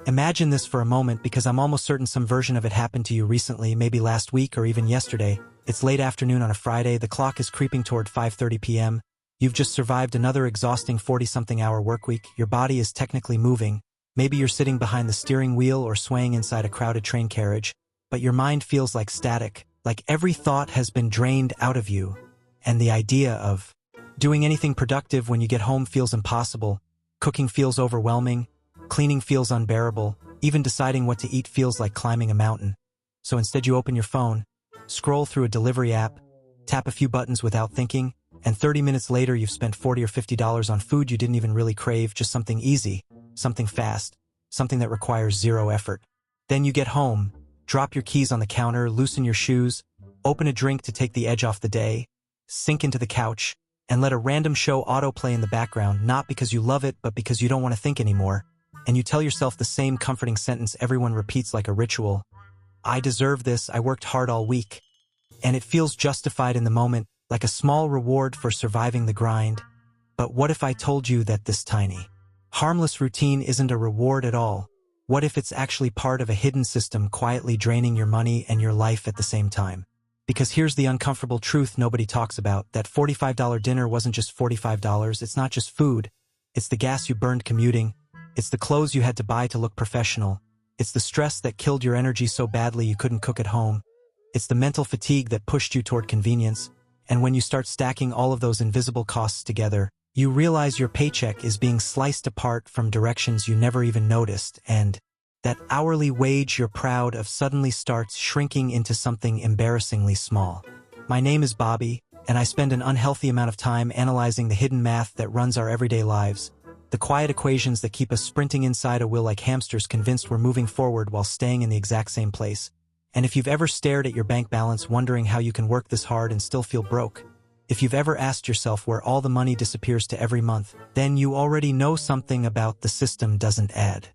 Imagine this for a moment because I'm almost certain some version of it happened to you recently, maybe last week or even yesterday. It's late afternoon on a Friday, the clock is creeping toward 5:30 p.m. You've just survived another exhausting 40-something hour workweek, your body is technically moving, maybe you're sitting behind the steering wheel or swaying inside a crowded train carriage, but your mind feels like static, like every thought has been drained out of you, and the idea of doing anything productive when you get home feels impossible, cooking feels overwhelming, cleaning feels unbearable, even deciding what to eat feels like climbing a mountain. So instead you open your phone, scroll through a delivery app, tap a few buttons without thinking, and 30 minutes later you've spent $40 or $50 on food you didn't even really crave, just something easy, something fast, something that requires zero effort. Then you get home, drop your keys on the counter, loosen your shoes, open a drink to take the edge off the day, sink into the couch, and let a random show autoplay in the background, not because you love it, but because you don't want to think anymore. And you tell yourself the same comforting sentence everyone repeats like a ritual. I deserve this, I worked hard all week. And it feels justified in the moment, like a small reward for surviving the grind. But what if I told you that this tiny, harmless routine isn't a reward at all? What if it's actually part of a hidden system quietly draining your money and your life at the same time? Because here's the uncomfortable truth nobody talks about, that $45 dinner wasn't just $45, it's not just food. It's the gas you burned commuting, it's the clothes you had to buy to look professional, it's the stress that killed your energy so badly you couldn't cook at home, it's the mental fatigue that pushed you toward convenience, and when you start stacking all of those invisible costs together, you realize your paycheck is being sliced apart from directions you never even noticed, and that hourly wage you're proud of suddenly starts shrinking into something embarrassingly small. My name is Bobby, and I spend an unhealthy amount of time analyzing the hidden math that runs our everyday lives, the quiet equations that keep us sprinting inside a wheel like hamsters convinced we're moving forward while staying in the exact same place. And if you've ever stared at your bank balance wondering how you can work this hard and still feel broke, if you've ever asked yourself where all the money disappears to every month, then you already know something about the system doesn't add.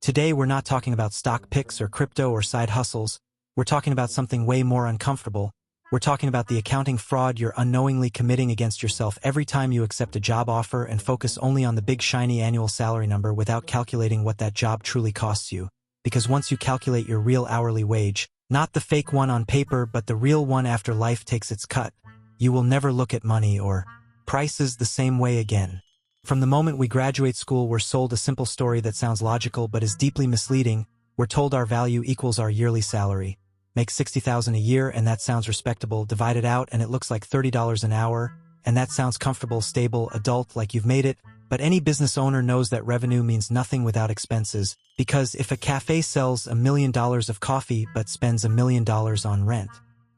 Today we're not talking about stock picks or crypto or side hustles, we're talking about something way more uncomfortable. We're talking about the accounting fraud you're unknowingly committing against yourself every time you accept a job offer and focus only on the big shiny annual salary number without calculating what that job truly costs you. Because once you calculate your real hourly wage, not the fake one on paper but the real one after life takes its cut, you will never look at money or prices the same way again. From the moment we graduate school, we're sold a simple story that sounds logical but is deeply misleading. We're told our value equals our yearly salary. Make $60,000 a year and that sounds respectable, divide it out and it looks like $30 an hour, and that sounds comfortable, stable, adult, like you've made it. But any business owner knows that revenue means nothing without expenses, because if a cafe sells $1 million of coffee but spends $1 million on rent,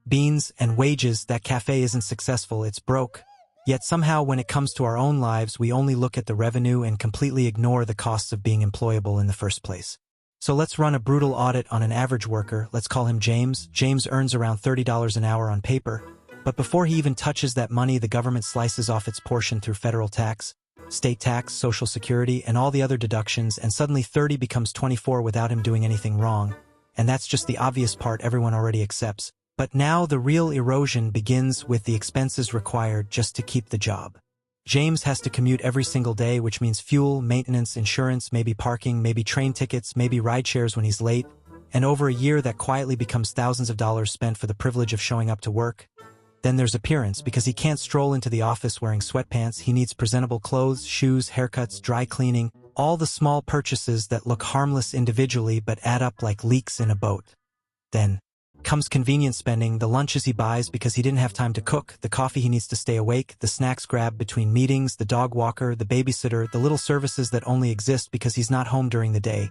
beans, and wages, that cafe isn't successful, it's broke. Yet somehow when it comes to our own lives, we only look at the revenue and completely ignore the costs of being employable in the first place. So let's run a brutal audit on an average worker. Let's call him James. James earns around $30 an hour on paper. But before he even touches that money, the government slices off its portion through federal tax, state tax, Social Security, and all the other deductions, and suddenly 30 becomes 24 without him doing anything wrong. And that's just the obvious part everyone already accepts. But now the real erosion begins with the expenses required just to keep the job. James has to commute every single day, which means fuel, maintenance, insurance, maybe parking, maybe train tickets, maybe ride shares when he's late, and over a year that quietly becomes thousands of dollars spent for the privilege of showing up to work. Then there's appearance, because he can't stroll into the office wearing sweatpants. He needs presentable clothes, shoes, haircuts, dry cleaning, all the small purchases that look harmless individually but add up like leaks in a boat. Then comes convenience spending, the lunches he buys because he didn't have time to cook, the coffee he needs to stay awake, the snacks grabbed between meetings, the dog walker, the babysitter, the little services that only exist because he's not home during the day,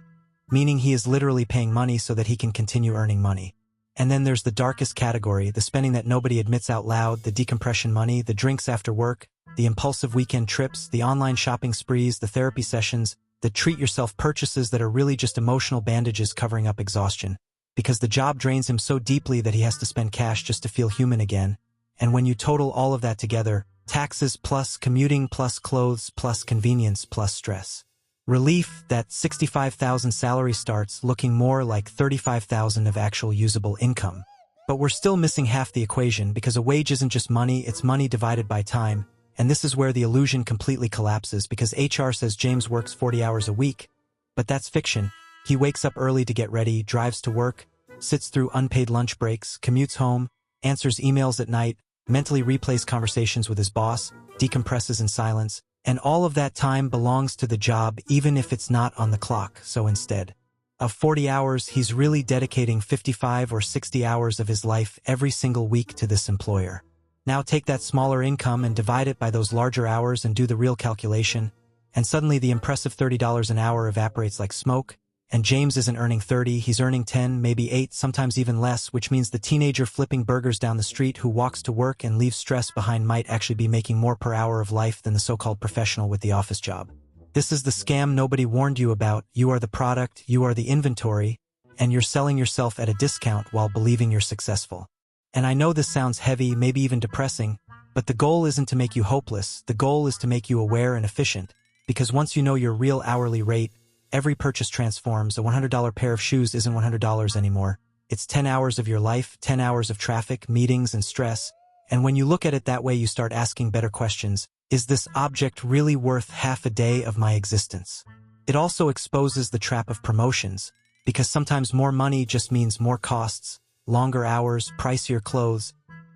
meaning he is literally paying money so that he can continue earning money. And then there's the darkest category, the spending that nobody admits out loud, the decompression money, the drinks after work, the impulsive weekend trips, the online shopping sprees, the therapy sessions, the treat-yourself purchases that are really just emotional bandages covering up exhaustion. Because the job drains him so deeply that he has to spend cash just to feel human again. And when you total all of that together, taxes plus commuting plus clothes plus convenience plus stress, relief, that $65,000 salary starts looking more like $35,000 of actual usable income. But we're still missing half the equation, because a wage isn't just money, it's money divided by time. And this is where the illusion completely collapses, because HR says James works 40 hours a week, But that's fiction. He wakes up early to get ready, drives to work, sits through unpaid lunch breaks, commutes home, answers emails at night, mentally replays conversations with his boss, decompresses in silence, and all of that time belongs to the job even if it's not on the clock. So instead of 40 hours, he's really dedicating 55 or 60 hours of his life every single week to this employer. Now take that smaller income and divide it by those larger hours and do the real calculation, and suddenly the impressive $30 an hour evaporates like smoke. And James isn't earning 30, he's earning 10, maybe 8, sometimes even less, which means the teenager flipping burgers down the street who walks to work and leaves stress behind might actually be making more per hour of life than the so-called professional with the office job. This is the scam nobody warned you about. You are the product, you are the inventory, and you're selling yourself at a discount while believing you're successful. And I know this sounds heavy, maybe even depressing, but the goal isn't to make you hopeless, the goal is to make you aware and efficient, because once you know your real hourly rate, every purchase transforms. A $100 pair of shoes isn't $100 anymore. It's 10 hours of your life, 10 hours of traffic, meetings, and stress. And when you look at it that way, you start asking better questions. Is this object really worth half a day of my existence? It also exposes the trap of promotions, because sometimes more money just means more costs, longer hours, pricier clothes,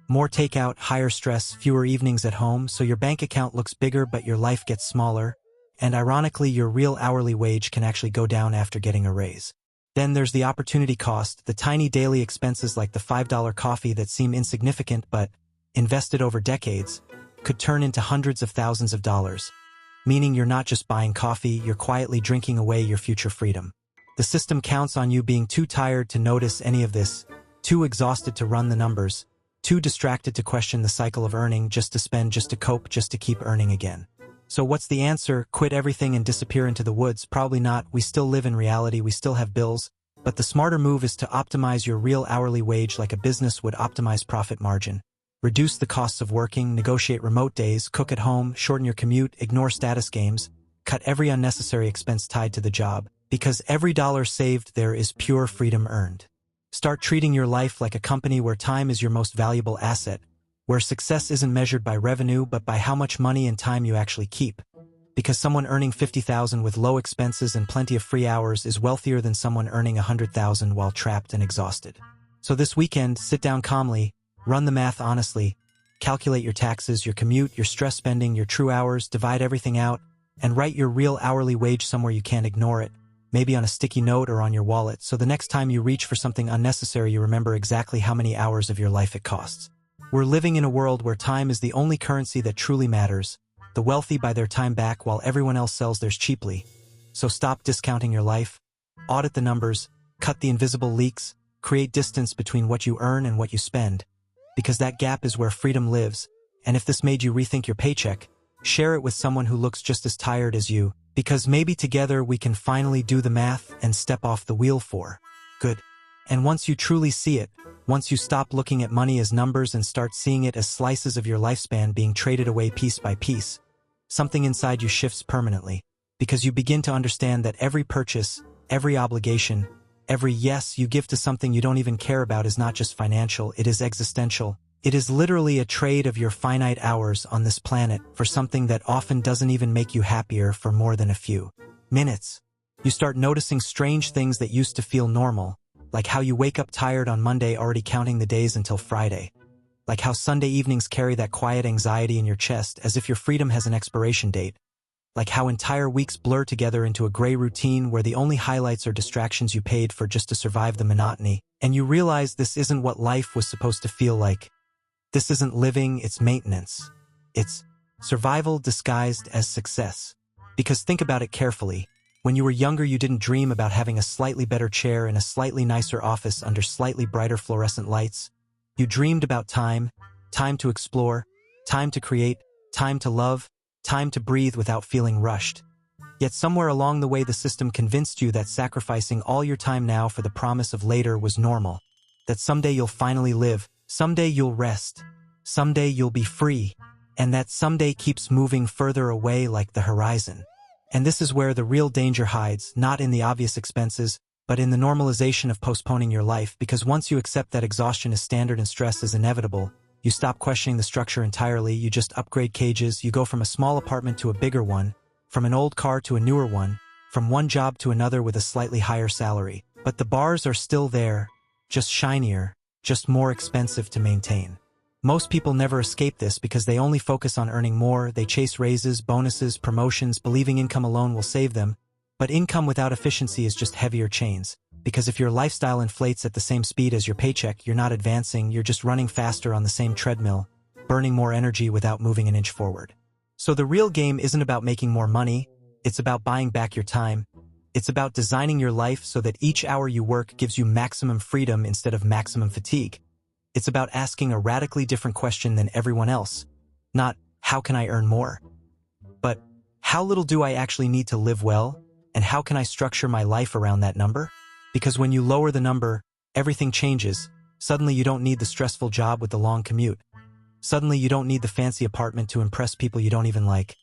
more takeout, higher stress, fewer evenings at home, so your bank account looks bigger but your life gets smaller. And ironically, your real hourly wage can actually go down after getting a raise. Then there's the opportunity cost, the tiny daily expenses like the $5 coffee that seem insignificant but, invested over decades, could turn into hundreds of thousands of dollars. Meaning you're not just buying coffee, you're quietly drinking away your future freedom. The system counts on you being too tired to notice any of this, too exhausted to run the numbers, too distracted to question the cycle of earning, just to spend, just to cope, just to keep earning again. So what's the answer? Quit everything and disappear into the woods? Probably not. We still live in reality, we still have bills. But the smarter move is to optimize your real hourly wage like a business would optimize profit margin. Reduce the costs of working, negotiate remote days, cook at home, shorten your commute, ignore status games, cut every unnecessary expense tied to the job, because every dollar saved there is pure freedom earned. Start treating your life like a company where time is your most valuable asset, where success isn't measured by revenue but by how much money and time you actually keep. Because someone earning $50,000 with low expenses and plenty of free hours is wealthier than someone earning $100,000 while trapped and exhausted. So this weekend, sit down calmly, run the math honestly, calculate your taxes, your commute, your stress spending, your true hours, divide everything out, and write your real hourly wage somewhere you can't ignore it, maybe on a sticky note or on your wallet, so the next time you reach for something unnecessary you remember exactly how many hours of your life it costs. We're living in a world where time is the only currency that truly matters. The wealthy buy their time back while everyone else sells theirs cheaply. So stop discounting your life, audit the numbers, cut the invisible leaks, create distance between what you earn and what you spend, because that gap is where freedom lives. And if this made you rethink your paycheck, share it with someone who looks just as tired as you, because maybe together we can finally do the math and step off the wheel for good. And once you truly see it, once you stop looking at money as numbers and start seeing it as slices of your lifespan being traded away piece by piece, something inside you shifts permanently, because you begin to understand that every purchase, every obligation, every yes you give to something you don't even care about is not just financial, it is existential. It is literally a trade of your finite hours on this planet for something that often doesn't even make you happier for more than a few minutes. You start noticing strange things that used to feel normal, like how you wake up tired on Monday already counting the days until Friday. Like how Sunday evenings carry that quiet anxiety in your chest as if your freedom has an expiration date. Like how entire weeks blur together into a gray routine where the only highlights are distractions you paid for just to survive the monotony. And you realize this isn't what life was supposed to feel like. This isn't living, it's maintenance. It's survival disguised as success. Because think about it carefully. When you were younger, you didn't dream about having a slightly better chair in a slightly nicer office under slightly brighter fluorescent lights. You dreamed about time, time to explore, time to create, time to love, time to breathe without feeling rushed. Yet somewhere along the way the system convinced you that sacrificing all your time now for the promise of later was normal. That someday you'll finally live, someday you'll rest, someday you'll be free, and that someday keeps moving further away like the horizon. And this is where the real danger hides, not in the obvious expenses, but in the normalization of postponing your life, because once you accept that exhaustion is standard and stress is inevitable, you stop questioning the structure entirely, you just upgrade cages, you go from a small apartment to a bigger one, from an old car to a newer one, from one job to another with a slightly higher salary. But the bars are still there, just shinier, just more expensive to maintain. Most people never escape this because they only focus on earning more. They chase raises, bonuses, promotions, believing income alone will save them. But income without efficiency is just heavier chains. Because if your lifestyle inflates at the same speed as your paycheck, you're not advancing, you're just running faster on the same treadmill, burning more energy without moving an inch forward. So the real game isn't about making more money, it's about buying back your time. It's about designing your life so that each hour you work gives you maximum freedom instead of maximum fatigue. It's about asking a radically different question than everyone else. Not, how can I earn more? But, how little do I actually need to live well? And how can I structure my life around that number? Because when you lower the number, everything changes. Suddenly you don't need the stressful job with the long commute. Suddenly you don't need the fancy apartment to impress people you don't even like.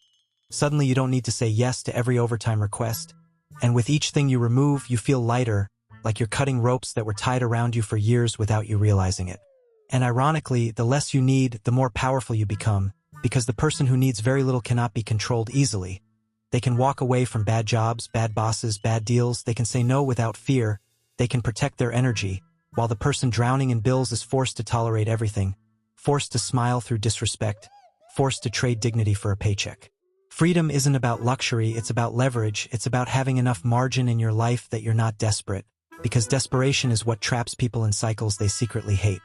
Suddenly you don't need to say yes to every overtime request. And with each thing you remove, you feel lighter, like you're cutting ropes that were tied around you for years without you realizing it. And ironically, the less you need, the more powerful you become, because the person who needs very little cannot be controlled easily. They can walk away from bad jobs, bad bosses, bad deals. They can say no without fear. They can protect their energy, while the person drowning in bills is forced to tolerate everything, forced to smile through disrespect, forced to trade dignity for a paycheck. Freedom isn't about luxury, it's about leverage. It's about having enough margin in your life that you're not desperate, because desperation is what traps people in cycles they secretly hate.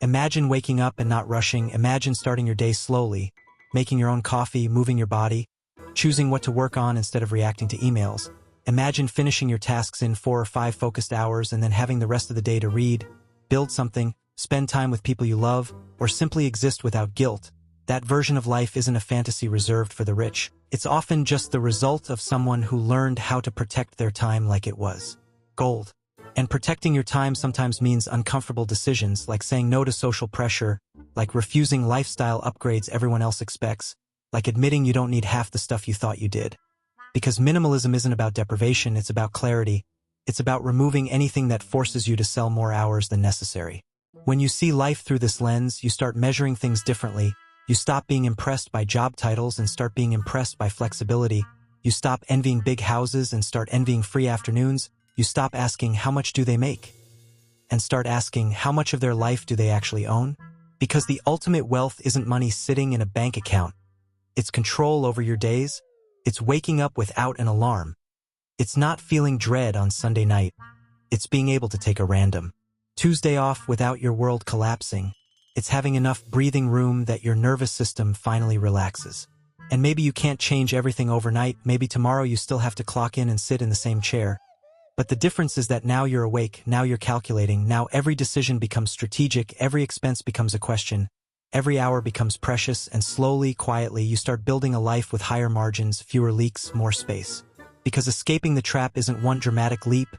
Imagine waking up and not rushing. Imagine starting your day slowly, making your own coffee, moving your body, choosing what to work on instead of reacting to emails. Imagine finishing your tasks in 4 or 5 focused hours and then having the rest of the day to read, build something, spend time with people you love, or simply exist without guilt. That version of life isn't a fantasy reserved for the rich. It's often just the result of someone who learned how to protect their time like it was gold. And protecting your time sometimes means uncomfortable decisions, like saying no to social pressure, like refusing lifestyle upgrades everyone else expects, like admitting you don't need half the stuff you thought you did. Because minimalism isn't about deprivation, it's about clarity. It's about removing anything that forces you to sell more hours than necessary. When you see life through this lens, you start measuring things differently. You stop being impressed by job titles and start being impressed by flexibility. You stop envying big houses and start envying free afternoons. You stop asking how much do they make and start asking how much of their life do they actually own? Because the ultimate wealth isn't money sitting in a bank account. It's control over your days. It's waking up without an alarm. It's not feeling dread on Sunday night. It's being able to take a random Tuesday off without your world collapsing. It's having enough breathing room that your nervous system finally relaxes. And maybe you can't change everything overnight. Maybe tomorrow you still have to clock in and sit in the same chair. But the difference is that now you're awake, now you're calculating, now every decision becomes strategic, every expense becomes a question, every hour becomes precious, and slowly, quietly, you start building a life with higher margins, fewer leaks, more space. Because escaping the trap isn't one dramatic leap,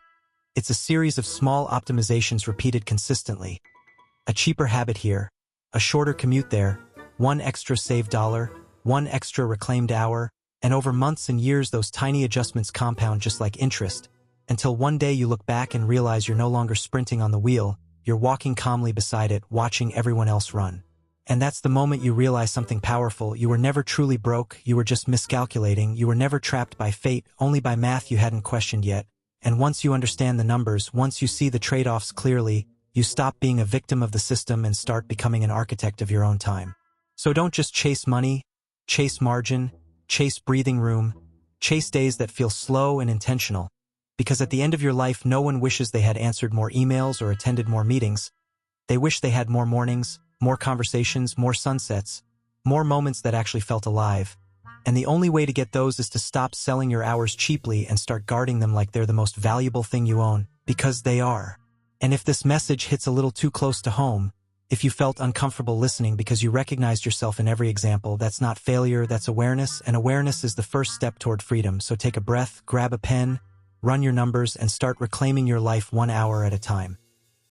it's a series of small optimizations repeated consistently. A cheaper habit here, a shorter commute there, one extra saved dollar, one extra reclaimed hour, and over months and years those tiny adjustments compound just like interest, until one day you look back and realize you're no longer sprinting on the wheel, you're walking calmly beside it, watching everyone else run. And that's the moment you realize something powerful. You were never truly broke, you were just miscalculating, you were never trapped by fate, only by math you hadn't questioned yet. And once you understand the numbers, once you see the trade-offs clearly, you stop being a victim of the system and start becoming an architect of your own time. So don't just chase money, chase margin, chase breathing room, chase days that feel slow and intentional. Because at the end of your life, no one wishes they had answered more emails or attended more meetings. They wish they had more mornings, more conversations, more sunsets, more moments that actually felt alive. And the only way to get those is to stop selling your hours cheaply and start guarding them like they're the most valuable thing you own, because they are. And if this message hits a little too close to home, if you felt uncomfortable listening because you recognized yourself in every example, that's not failure, that's awareness, and awareness is the first step toward freedom. So take a breath, grab a pen, run your numbers, and start reclaiming your life 1 hour at a time.